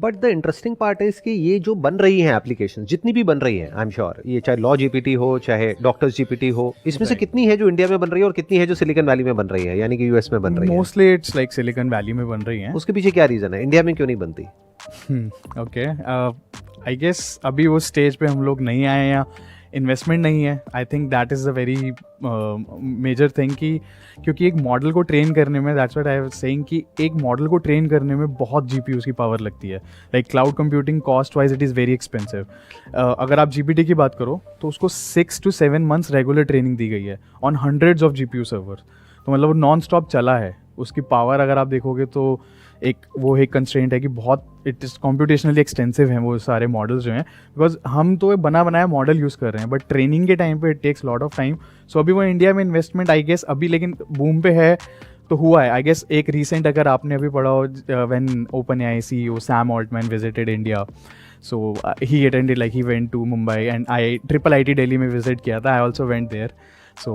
But the interesting part is कि ये जो बन रही हैं एप्लीकेशन, जितनी भी बन रही हैं, आई एम श्योर, ये चाहे लॉ जीपीटी हो चाहे डॉक्टर्स जीपीटी हो, इसमें से कितनी है जो इंडिया में बन रही है और कितनी है जो सिलिकॉन वैली में बन रही है, यानी कि यूएस में बन रही है? Mostly it's like silicon valley में बन रही हैं। उसके पीछे क्या रीजन है, इंडिया में क्यों नहीं बनती? ओके, आई गेस अभी उस स्टेज पे हम लोग नहीं आए हैं या इन्वेस्टमेंट नहीं है। I think that is a very major thing कि क्योंकि एक मॉडल को ट्रेन करने में, that's what I was saying कि एक मॉडल को ट्रेन करने में बहुत जीपीयूज़ की पावर लगती है। Like cloud computing cost wise it is very expensive. अगर आप जीपीटी की बात करो तो उसको 6 to 7 months रेगुलर ट्रेनिंग दी गई है on hundreds of GPU server. तो मतलब वो नॉन स्टॉप चला है। उसकी पावर अगर आप देखोगे तो एक कंस्ट्रेंट है कि बहुत इट इज़ कॉम्प्यूटेशनली एक्सटेंसिव हैं वो सारे मॉडल्स जो हैं, बिकॉज हम तो बना बनाया मॉडल यूज़ कर रहे हैं, बट ट्रेनिंग के टाइम पे it takes lot of time. So अभी वो इंडिया में इन्वेस्टमेंट आई गेस अभी लेकिन बूम पे है तो हुआ है। आई गेस एक रिसेंट अगर आपने अभी पढ़ा हो, when OpenAI CEO Sam Altman visited India, so he attended, like he went to Mumbai and triple IT Delhi में विजिट किया था, I also went there. So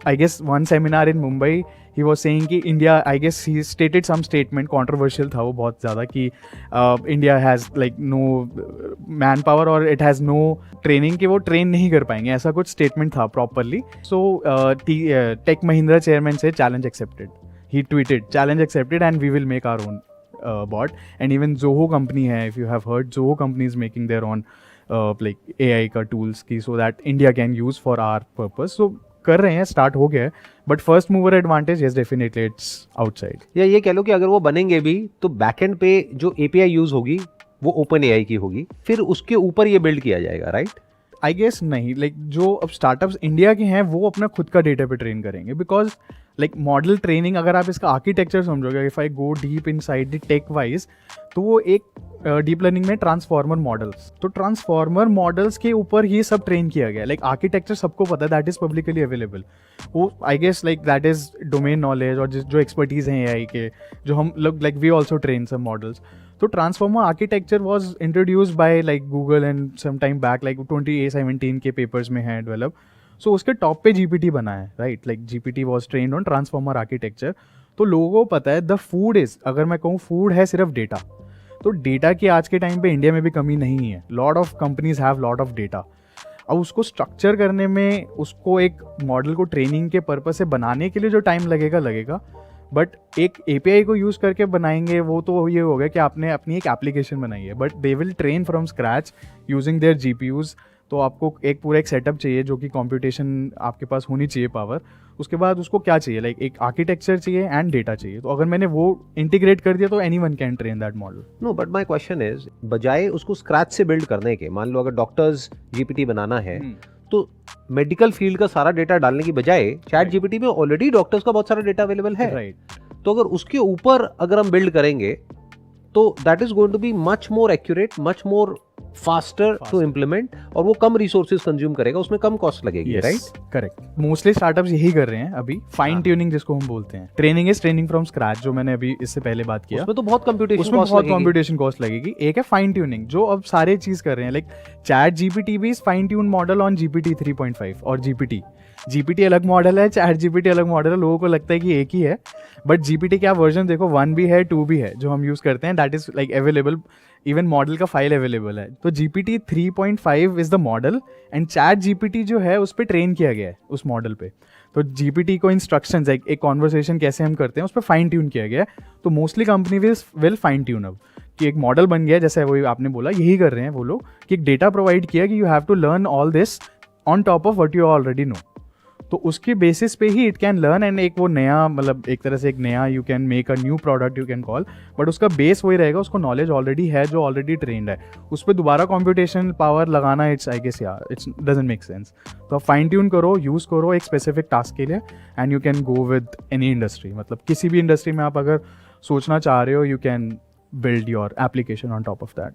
I guess one seminar in Mumbai, he was saying कि India, I guess he stated some statement, controversial था वो बहुत ज़्यादा, कि India has like no manpower or it has no training, कि वो train नहीं कर पाएंगे, ऐसा कुछ statement था properly. So Tech Mahindra chairman से challenge accepted. He tweeted challenge accepted and we will make our own bot. And even Zoho company है, if you have heard, Zoho company is making their own like AI का tools की, so that India can use for our purpose. So कर रहे हैं, start हो गया है, but first mover advantage yes definitely it's outside. या ये कह लो कि अगर वो बनेंगे भी तो बैकएंड पे जो एपीआई यूज होगी वो ओपन एआई की होगी, फिर उसके ऊपर ये बिल्ड किया जाएगा, राइट? आई गेस नहीं, लाइक जो अब स्टार्टअप्स इंडिया के हैं वो अपना खुद का डेटा पे ट्रेन करेंगे, बिकॉज लाइक मॉडल ट्रेनिंग अगर आप इसका आर्किटेक्चर समझोगे, if I go deep inside the tech wise, तो वो एक डीप लर्निंग में ट्रांसफॉर्मर मॉडल्स, तो ट्रांसफॉर्मर मॉडल्स के ऊपर ये सब ट्रेन किया गया। लाइक आर्किटेक्चर सबको पता है, दैट इज पब्लिकली अवेलेबल। वो I guess like that is domain knowledge और जो एक्सपर्टीज हैं एआई के, जो हम लोग like we also train some models. तो transformer architecture was introduced by like Google and some time back, like 2017 के पेपर्स में है डेवलप। सो उसके टॉप पे जीपीटी बना है, right? Like GPT was trained on transformer architecture. तो लोगों को पता है द फूड इज, अगर मैं कहूँ फूड है सिर्फ डेटा, तो डेटा की आज के टाइम पे इंडिया में भी कमी नहीं है। Lot of companies have lot of data. अब उसको स्ट्रक्चर करने में, उसको एक मॉडल को ट्रेनिंग के पर्पस से बनाने के लिए जो टाइम लगेगा, बट एक एपीआई को यूज़ करके बनाएंगे वो तो ये हो गया कि आपने अपनी एक एप्लीकेशन बनाई है, but they will train from scratch using their GPUs. तो आपको एक पूरा एक सेटअप चाहिए जो कि कंप्यूटेशन आपके पास होनी चाहिए पावर। उसके बाद उसको क्या चाहिए, लाइक एक आर्किटेक्चर चाहिए एंड डेटा चाहिए। तो अगर मैंने वो इंटीग्रेट कर दिया तो anyone can train that model. No, but my question is, बजाय उसको स्क्रैच से बिल्ड करने के, मान लो अगर डॉक्टर्स जीपीटी बनाना है तो मेडिकल फील्ड का सारा डेटा डालने की बजाय चैट जीपीटी में ऑलरेडी डॉक्टर्स का बहुत सारा डेटा अवेलेबल है, राइट? तो अगर उसके ऊपर अगर हम बिल्ड करेंगे तो that is going to be much more accurate, much more faster to implement, और वो कम रिसोर्सेज कंज्यूम करेगा, उसमें कम कॉस्ट लगेगी, राइट? करेक्ट। मोस्टली स्टार्टअप्स यही कर रहे हैं अभी, फाइन ट्यूनिंग जिसको हम बोलते हैं। Training is training from scratch, जो मैंने अभी इससे पहले बात किया, उसमें तो बहुत कंप्यूटेशन कॉस्ट लगेगी। एक है फाइन ट्यूनिंग, जो अब सारे चीज कर रहे हैं, लाइक चैट जीपीटी भी is fine tune model on GPT 3.5 और जीपीटी अलग मॉडल है, चैट जीपीटी अलग मॉडल है। लोगों को लगता है कि एक ही है, बट जीपीटी क्या वर्जन देखो, 1 भी है, 2 भी है, जो हम यूज करते हैं, that is like available, even model का फाइल अवेलेबल है। तो GPT 3.5 is the model and chat GPT जो है उस पर ट्रेन किया गया है उस मॉडल पे। तो जीपीटी को इंस्ट्रक्शंस, एक कॉन्वर्सेशन कैसे हम करते हैं उस पर फाइन ट्यून किया गया है। तो mostly company will fine tune अब कि एक मॉडल बन गया, जैसे वो आपने बोला, यही कर रहे हैं वो लोग कि एक डेटा प्रोवाइड किया कि you have to learn all this on top of what you already know. तो उसके बेसिस पे ही इट कैन लर्न एंड एक वो नया, मतलब एक तरह से एक नया, you can make a new product you can call, but उसका बेस वही रहेगा, उसको नॉलेज ऑलरेडी है जो ऑलरेडी ट्रेंड है, उस पर दोबारा कंप्यूटेशन पावर लगाना, इट्स आई गेस यार इट्स डजंट मेक सेंस। तो आप फाइन ट्यून करो, यूज़ करो एक स्पेसिफिक टास्क के लिए and you can go with any industry. मतलब किसी भी इंडस्ट्री में आप अगर सोचना चाह रहे हो, you can build your application on top of that.